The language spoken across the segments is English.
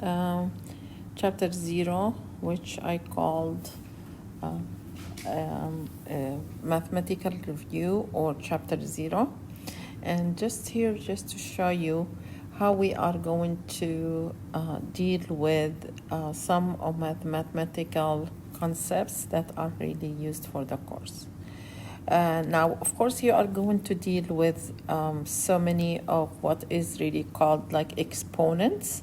um, chapter 0, which I called mathematical review, or chapter 0. And just here, just to show you how we are going to deal with some of mathematical concepts that are really used for the course. Now, of course, you are going to deal with so many of what is really called like exponents.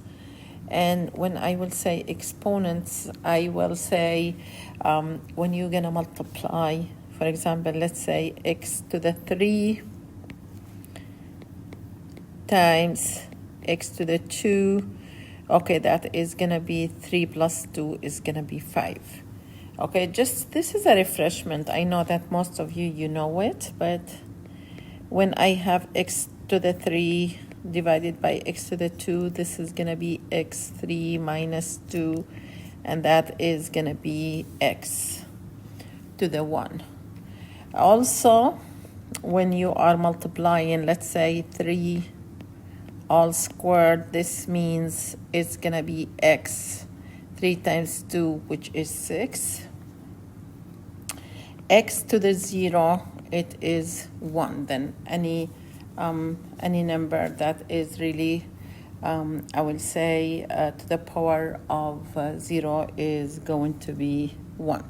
And when I will say exponents, I will say when you're going to multiply, for example, let's say x to the 3 times x to the 2. Okay, that is going to be 3 plus 2 is going to be 5. Okay, just this is a refreshment. I know that most of you know it, but when I have x to the 3 divided by x to the 2, this is going to be x3 minus 2, and that is going to be x to the 1. Also, when you are multiplying, let's say 3 all squared, this means it's going to be x. 3 times 2, which is 6. X to the 0, it is 1. Then any number that is really, I will say, to the power of 0 is going to be 1.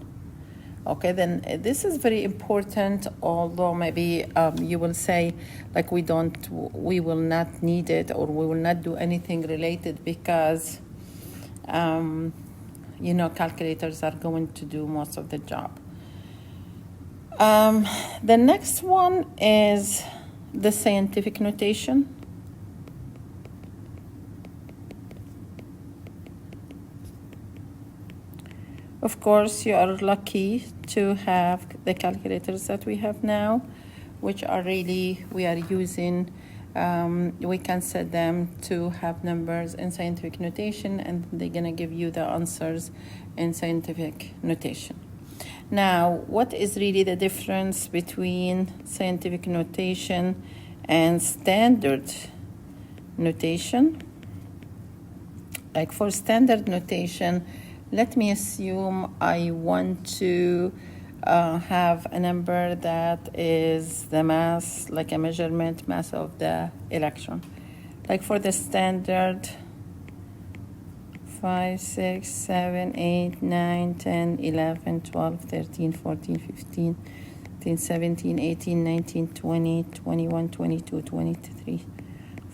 Okay, then this is very important, although maybe you will say, like, we will not need it, or we will not do anything related because, calculators are going to do most of the job. The next one is the scientific notation. Of course, you are lucky to have the calculators that we have now, which are really, we are using, we can set them to have numbers in scientific notation, and they're going to give you the answers in scientific notation. Now, what is really the difference between scientific notation and standard notation? Like for standard notation, let me assume I want to have a number that is the mass, like a measurement mass of the electron. Like for the standard 5, 6, 7, 8, 9, 10, 11, 12, 13, 14, 15, 16, 17, 18, 19, 20, 21, 22, 23,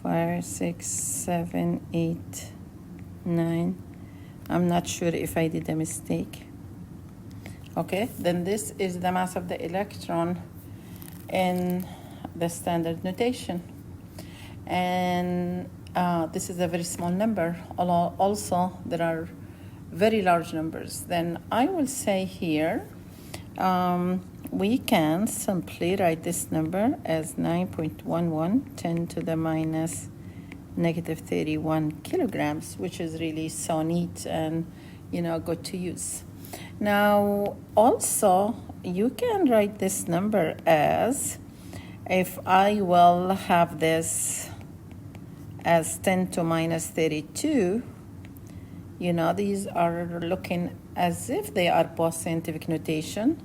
5, 6, 7, 8, 9. I'm not sure if I did a mistake. Okay, then this is the mass of the electron in the standard notation. And this is a very small number. Also, there are very large numbers. Then I will say here, we can simply write this number as 9.11, 10 to the minus negative 31 kilograms, which is really so neat and, good to use. Now, also, you can write this number as, if I will have this as 10 to minus 32, these are looking as if they are both scientific notation.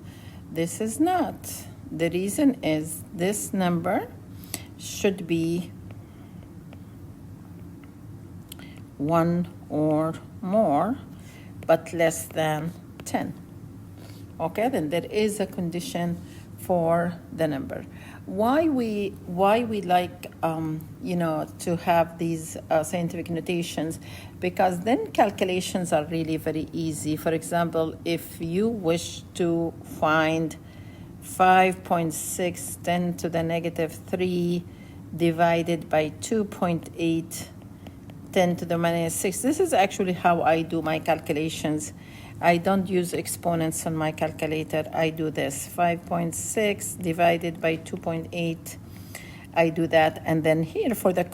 This is not. The reason is this number should be 1 or more, but less than 10. Okay, then there is a condition for the number. Why we like to have these scientific notations? Because then calculations are really very easy. For example, if you wish to find 5.6 10 to the negative 3 divided by 2.8 10 to the minus 6. This is actually how I do my calculations. I don't use exponents on my calculator. I do this 5.6 divided by 2.8. I do that, and then here for the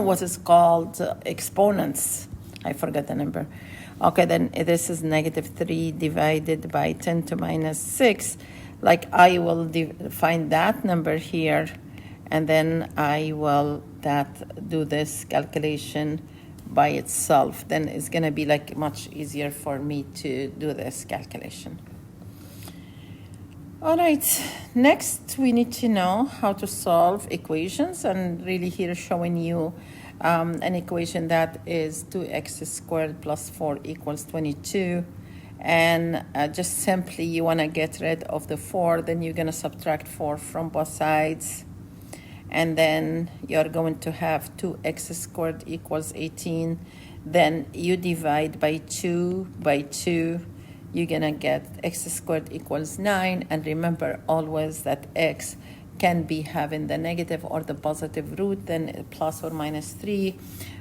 what is called exponents. I forgot the number. Okay, then this is negative 3 divided by 10 to minus 6. Like I will find that number here, and then I will do this calculation by itself. Then it's gonna be like much easier for me to do this calculation. All right, next we need to know how to solve equations, and really here showing you an equation that is 2x squared plus 4 equals 22. And just simply you want to get rid of the 4, then you're going to subtract 4 from both sides. And then you're going to have 2x squared equals 18. Then you divide by 2 by 2. You're going to get x squared equals 9. And remember always that x can be having the negative or the positive root, then plus or minus 3,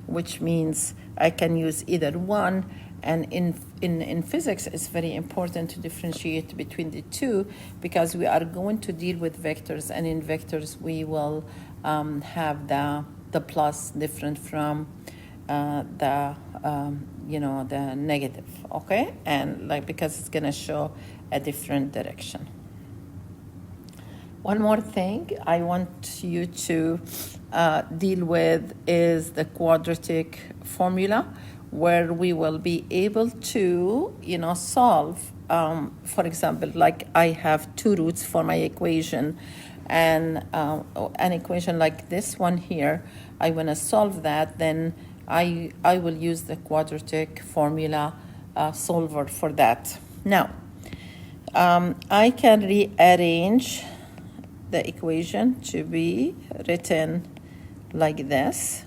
which means I can use either one. And in physics, it's very important to differentiate between the two, because we are going to deal with vectors, and in vectors we will have the plus different from the negative, okay? And because it's gonna show a different direction. One more thing I want you to deal with is the quadratic formula, where we will be able to, solve, for example, like I have 2 roots for my equation, and an equation like this one here, I want to solve that, then I will use the quadratic formula solver for that. Now, I can rearrange the equation to be written like this.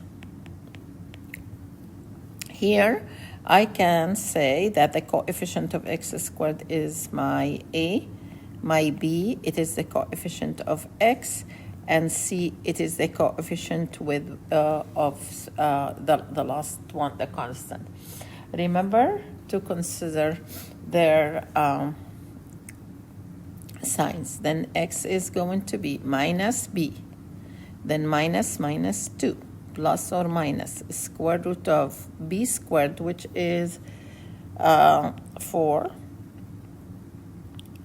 Here, I can say that the coefficient of x squared is my a, my b, it is the coefficient of x, and c, it is the coefficient of the last one, the constant. Remember to consider their signs. Then x is going to be minus b, then minus 2. Plus or minus square root of b squared, which is 4,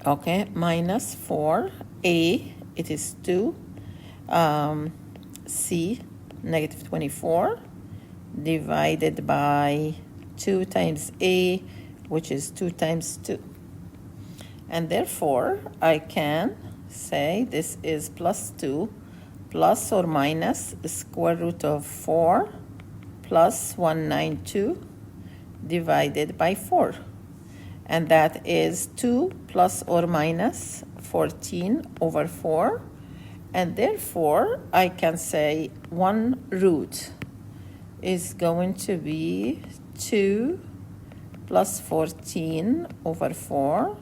okay, minus 4, a, it is 2, c, negative 24, divided by 2 times a, which is 2 times 2. And therefore, I can say this is plus 2, plus or minus square root of 4 plus 192 divided by 4. And that is 2 plus or minus 14 over 4. And therefore, I can say 1 root is going to be 2 plus 14 over 4,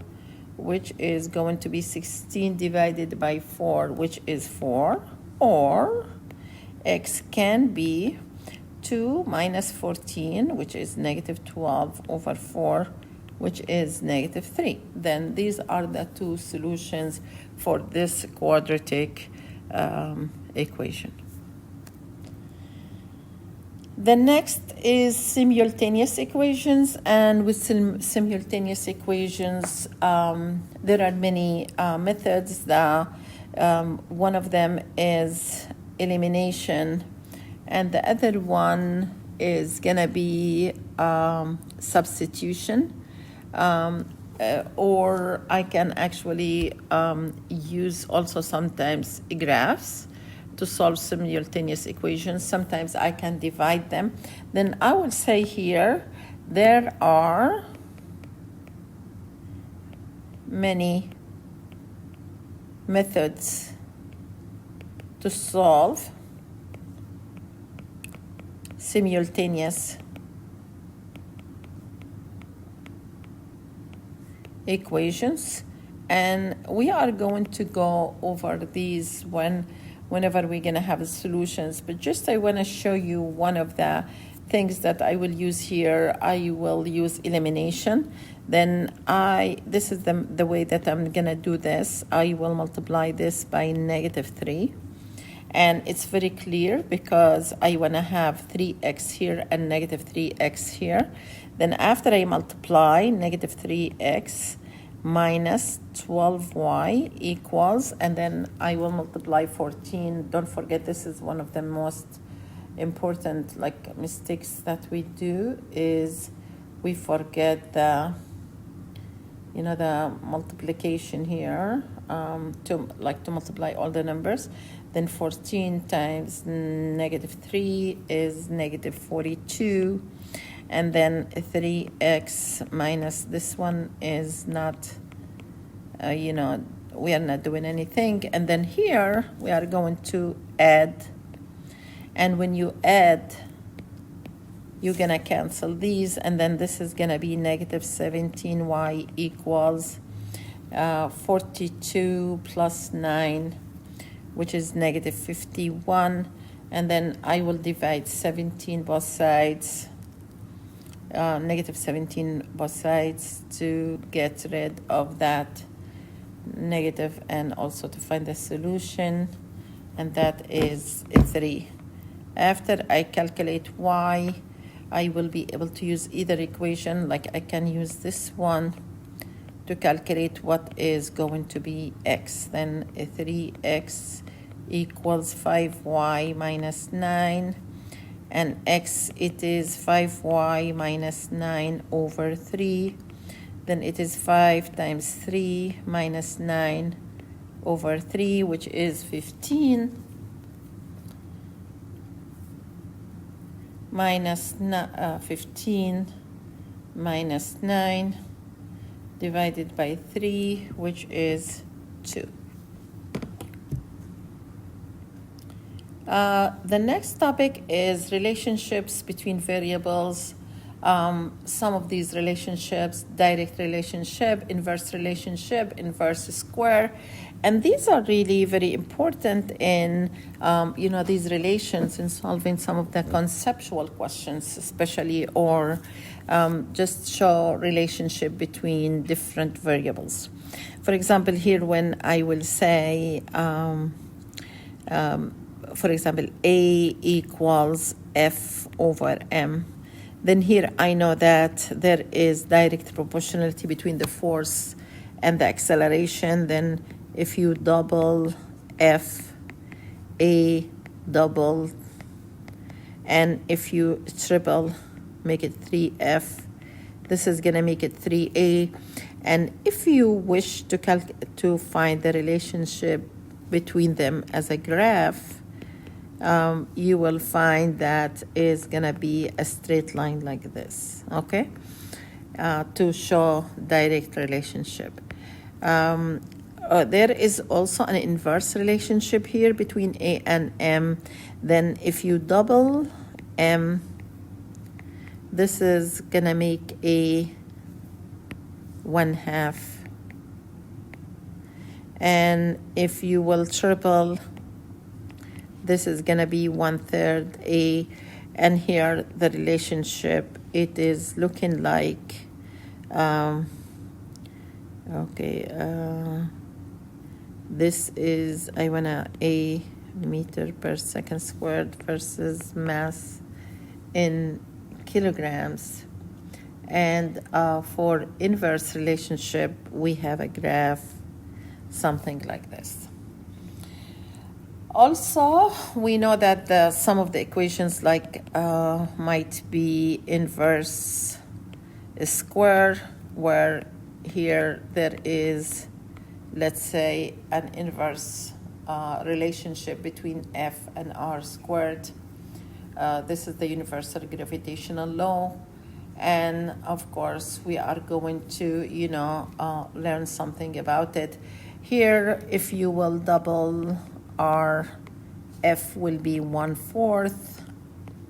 which is going to be 16 divided by 4, which is 4. Or x can be 2 minus 14, which is negative 12 over 4, which is negative 3. Then these are the 2 solutions for this quadratic equation. The next is simultaneous equations, and with simultaneous equations, there are many methods. One of them is elimination, and the other one is gonna be substitution, or I can actually use also sometimes graphs to solve simultaneous equations. Sometimes I can divide them. Then I will say here there are many methods to solve simultaneous equations, and we are going to go over these whenever we're going to have solutions. But just I want to show you one of the things that I will use here. I will use elimination. Then this is the way that I'm going to do this. I will multiply this by negative 3. And it's very clear because I want to have 3x here and negative 3x here. Then after I multiply negative 3x minus 12y equals, and then I will multiply 14. Don't forget, this is one of the most important mistakes that we do, is we forget the multiplication here, to multiply all the numbers. Then 14 times -3 is -42, and then 3x minus this one is not, we are not doing anything. And then here we are going to add, and when you add, you're gonna cancel these, and then this is gonna be -17y equals 42 plus 9, which is -51. And then I will divide 17 both sides, -17 both sides, to get rid of that negative, and also to find the solution, and that is 3. After I calculate y, I will be able to use either equation. I can use this one to calculate what is going to be x. Then 3x equals 5y minus 9, and x, it is 5y minus 9 over 3. Then it is 5 times 3 minus 9 over 3, which is 15. Minus 15 minus 9 divided by 3, which is 2. The next topic is relationships between variables. Some of these relationships: direct relationship, inverse relationship, inverse square. And these are really very important in, these relations, in solving some of the conceptual questions, especially, or just show relationship between different variables. For example, here when I will say, for example, A equals F over M, then here I know that there is direct proportionality between the force and the acceleration. Then if you double F, A double, and if you triple, make it 3F, this is going to make it 3A. And if you wish to find the relationship between them as a graph, you will find that is going to be a straight line like this, okay, to show direct relationship. There is also an inverse relationship here between A and M. Then if you double M, this is going to make A 1/2. And if you will triple, this is going to be 1/3 A. And here the relationship, it is looking like, this is, I want a meter per second squared versus mass in kilograms. And for inverse relationship, we have a graph something like this. Also, we know that some of the equations might be inverse square, where here there is, let's say, an inverse relationship between F and R squared. This is the universal gravitational law. And of course, we are going to, learn something about it. Here, if you will double R, F will be 1/4,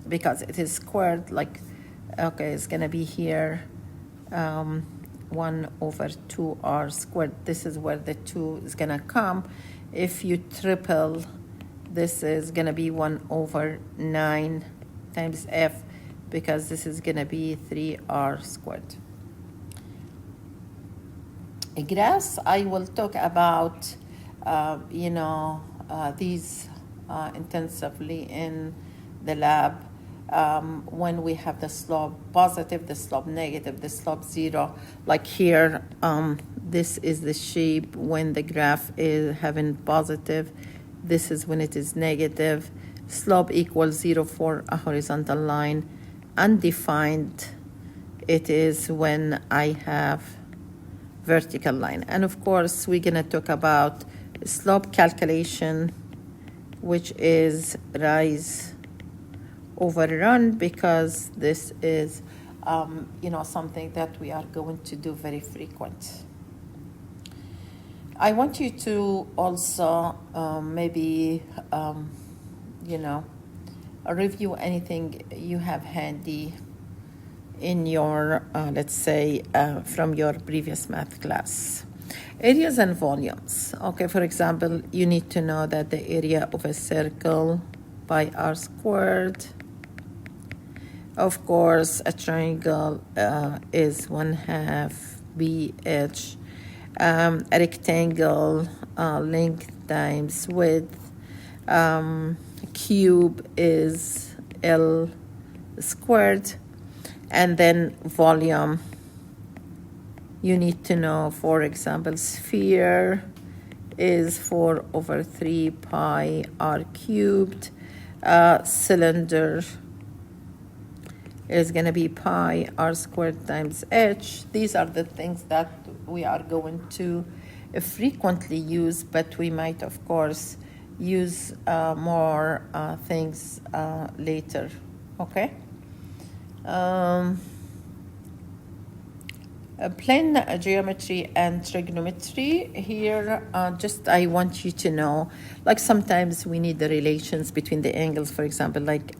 because it is squared, it's going to be here 1/2R squared. This is where the 2 is going to come. If you triple, this is going to be 1/9 times F, because this is going to be 3R squared. Graphs, I will talk about, these intensively in the lab, when we have the slope positive, the slope negative, the slope 0. Like here, This is the shape when the graph is having positive. This is when it is negative. Slope equals 0 for a horizontal line. Undefined, it is when I have vertical line. And of course, we're gonna talk about slope calculation, which is rise over run, because this is something that we are going to do very frequent. I want you to also maybe review anything you have handy in your let's say from your previous math class. Areas and volumes. Okay, for example, you need to know that the area of a circle pi r squared. Of course, a triangle is 1/2 BH. A rectangle, length times width. Cube is L squared. And then volume, you need to know, for example, sphere is 4/3 pi r cubed. Cylinder is going to be pi r squared times h. These are the things that we are going to frequently use, but we might, of course, use more things later, okay? Plane geometry and trigonometry. Here, just I want you to know, like sometimes we need the relations between the angles. For example, like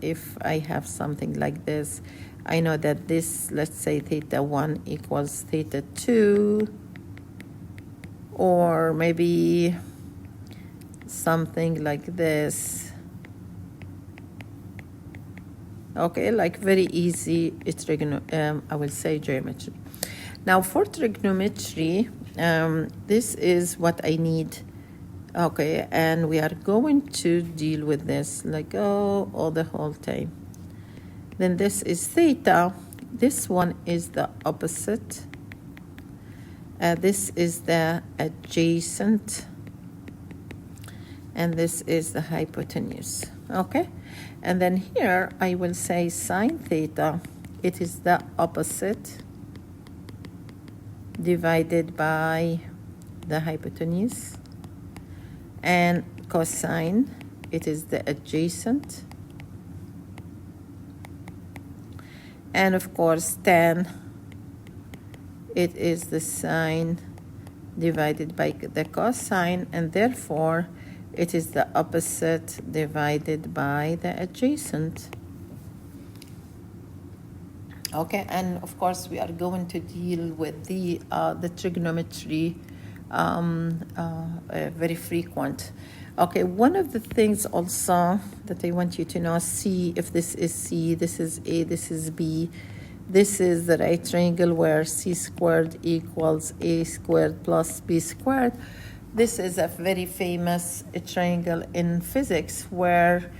if I have something like this, I know that this, let's say theta 1 equals theta 2, or maybe something like this. Okay, like very easy, it's I will say geometry. Now for trigonometry, this is what I need. Okay, and we are going to deal with this like all the whole time. Then this is theta. This one is the opposite. This is the adjacent. And this is the hypotenuse. Okay, and then here I will say sine theta, it is the opposite divided by the hypotenuse, and cosine, it is the adjacent, and of course tan, it is the sine divided by the cosine, and therefore it is the opposite divided by the adjacent. Okay, and of course we are going to deal with the trigonometry very frequent. Okay, one of the things also that I want you to know, C, if this is C, this is A, this is B, this is the right triangle where C squared equals A squared plus B squared. This is a very famous triangle in physics where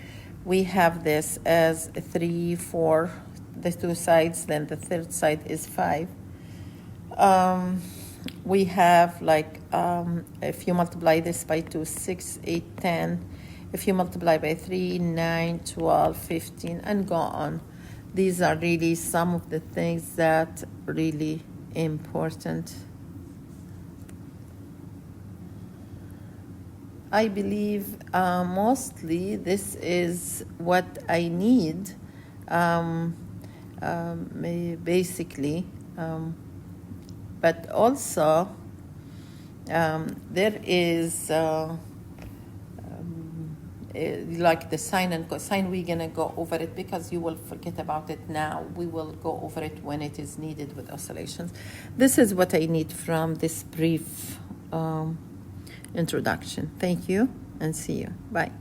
we have this as 3, 4, the two sides, then the third side is 5. We have like, if you multiply this by 2, 6, 8, 10. If you multiply by 3, 9, 12, 15, and go on. These are really some of the things that are really important. I believe mostly this is what I need, basically, but also there is like the sine and cosine. We're gonna go over it because you will forget about it now. We will go over it when it is needed with oscillations. This is what I need from this brief introduction. Thank you and see you. Bye.